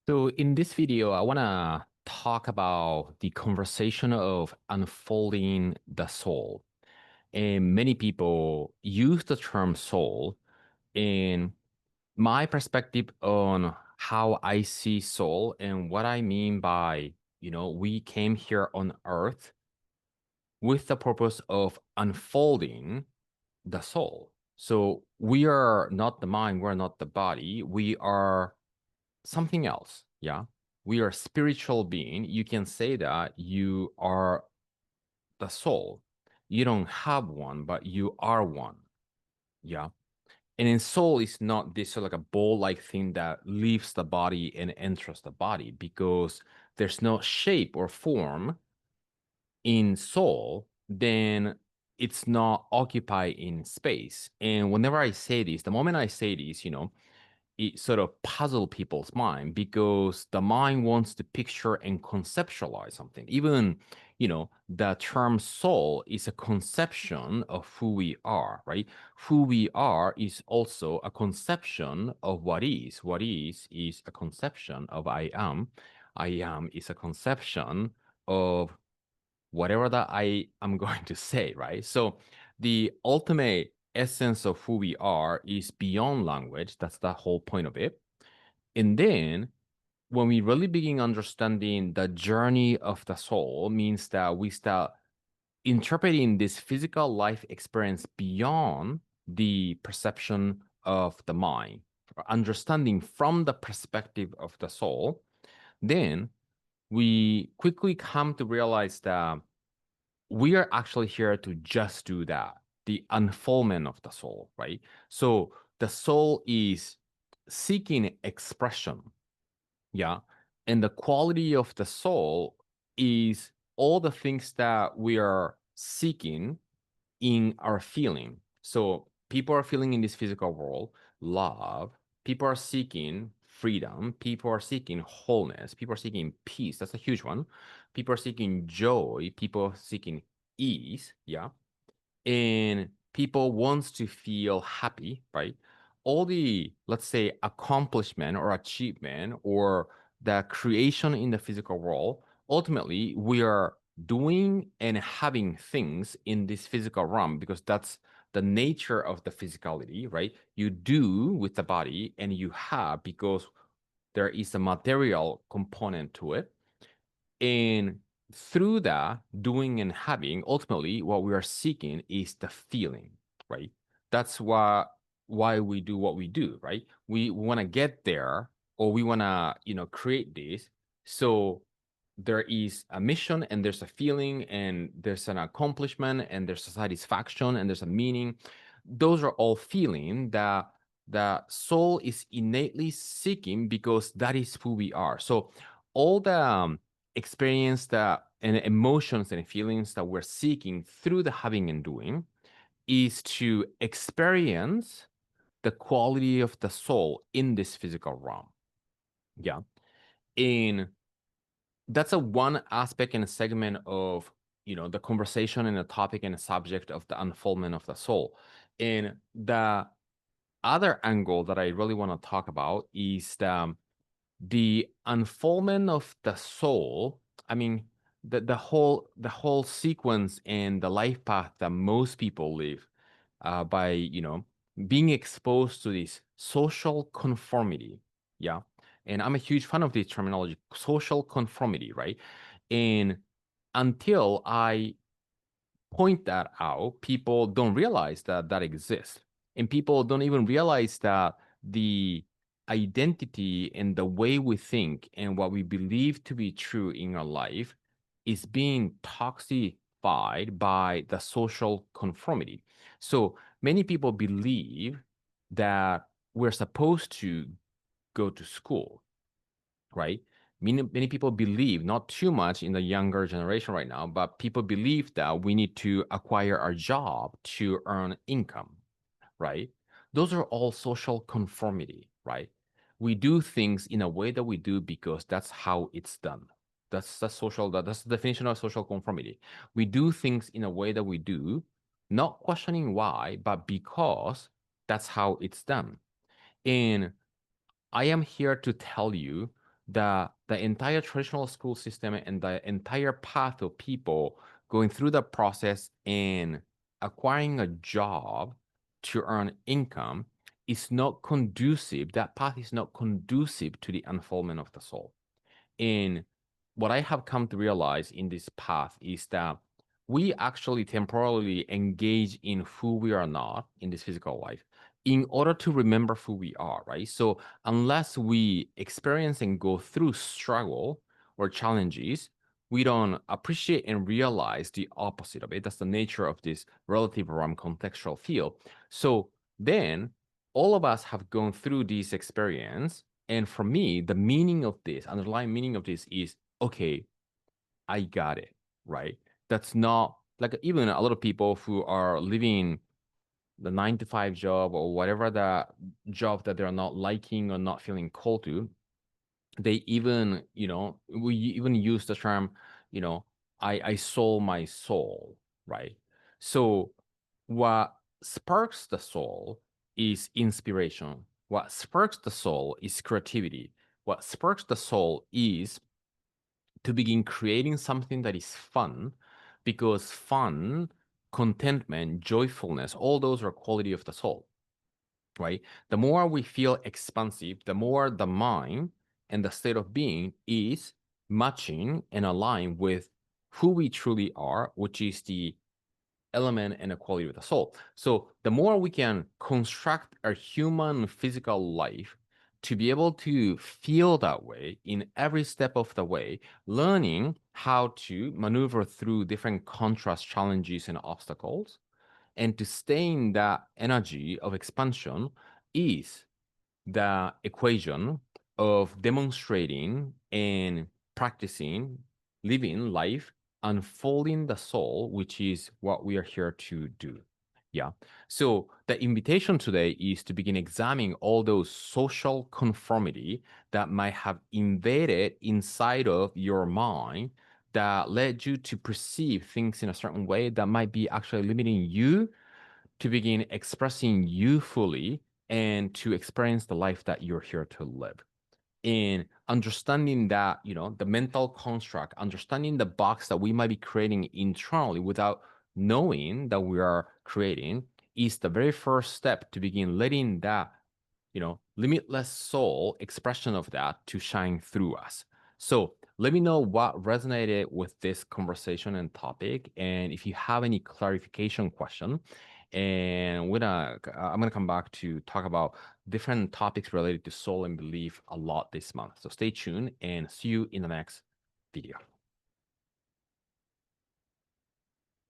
So in this video, I want to talk about the conversation of unfolding the soul. And many people use the term soul. In my perspective on how I see soul and what I mean by, we came here on earth with the purpose of unfolding the soul. So we are not the mind, we're not the body, we are something else. Yeah. We are spiritual being. You can say that you are the soul. You don't have one, but you are one. Yeah. And in soul is not this sort of like a ball-like thing that leaves the body and enters the body because there's no shape or form in soul, then it's not occupied in space. And whenever I say this, the moment I say this, it sort of puzzle people's mind because the mind wants to picture and conceptualize something. Even, the term soul is a conception of who we are, right? Who we are is also a conception of what is. What is a conception of I am. I am is a conception of whatever that I am going to say, right? So the ultimate essence of who we are is beyond language. That's the whole point of it. And then when we really begin understanding the journey of the soul means that we start interpreting this physical life experience beyond the perception of the mind, understanding from the perspective of the soul, then we quickly come to realize that we are actually here to just do that, the unfoldment of the soul, right? So the soul is seeking expression, yeah. And the quality of the soul is all the things that we are seeking in our feeling. So people are feeling in this physical world love. People are seeking freedom. People are seeking wholeness. People are seeking peace. That's a huge one. People are seeking joy. People are seeking ease. Yeah. And people wants to feel happy, right? All the, let's say, accomplishment or achievement or the creation in the physical world, ultimately we are doing and having things in this physical realm because that's the nature of the physicality, right? You do with the body and you have because there is a material component to it. And through that doing and having, ultimately, what we are seeking is the feeling, right? That's why we do what we do, right? We want to get there, or we want to, create this. So there is a mission, and there's a feeling, and there's an accomplishment, and there's a satisfaction, and there's a meaning. Those are all feeling that the soul is innately seeking because that is who we are. So all the experience that and emotions and feelings that we're seeking through the having and doing is to experience the quality of the soul in this physical realm. Yeah. And that's a one aspect and a segment of, the conversation and the topic and the subject of the unfoldment of the soul. And the other angle that I really want to talk about is the unfoldment of the soul. I mean, the whole sequence and the life path that most people live by being exposed to this social conformity. Yeah. And I'm a huge fan of this terminology, social conformity, right? And until I point that out, people don't realize that that exists. And people don't even realize that the identity and the way we think and what we believe to be true in our life is being toxified by the social conformity. So many people believe that we're supposed to go to school, right? Many people believe, not too much in the younger generation right now, but people believe that we need to acquire a job to earn income, right? Those are all social conformity, right? We do things in a way that we do because that's how it's done. That's the definition of social conformity. We do things in a way that we do, not questioning why, but because that's how it's done. And I am here to tell you the entire traditional school system and the entire path of people going through the process and acquiring a job to earn income is not conducive. That path is not conducive to the unfoldment of the soul. And what I have come to realize in this path is that we actually temporarily engage in who we are not in this physical life in order to remember who we are, right? So unless we experience and go through struggle or challenges, we don't appreciate and realize the opposite of it. That's the nature of this relative realm contextual field. So then all of us have gone through this experience. And for me, the meaning of this, underlying meaning of this is, okay, I got it, right? That's not like even a lot of people who are living the 9 to 5 job or whatever the job that they're not liking or not feeling called to, they even, we even use the term, I sold my soul, right? So what sparks the soul is inspiration. What sparks the soul is creativity. What sparks the soul is to begin creating something that is fun, because fun, contentment, joyfulness, all those are quality of the soul, right? The more we feel expansive, the more the mind and the state of being is matching and aligned with who we truly are, which is the element and the quality of the soul. So the more we can construct our human physical life to be able to feel that way in every step of the way, learning how to maneuver through different contrast challenges and obstacles, and to stay in that energy of expansion is the equation of demonstrating and practicing living life, unfolding the soul, which is what we are here to do. Yeah. So the invitation today is to begin examining all those social conformity that might have invaded inside of your mind that led you to perceive things in a certain way that might be actually limiting you to begin expressing you fully and to experience the life that you're here to live. In understanding that, the mental construct, understanding the box that we might be creating internally without knowing that we are creating is the very first step to begin letting that, limitless soul expression of that to shine through us. So let me know what resonated with this conversation and topic, and if you have any clarification question. And I'm gonna come back to talk about different topics related to soul and belief a lot this month. So stay tuned and see you in the next video.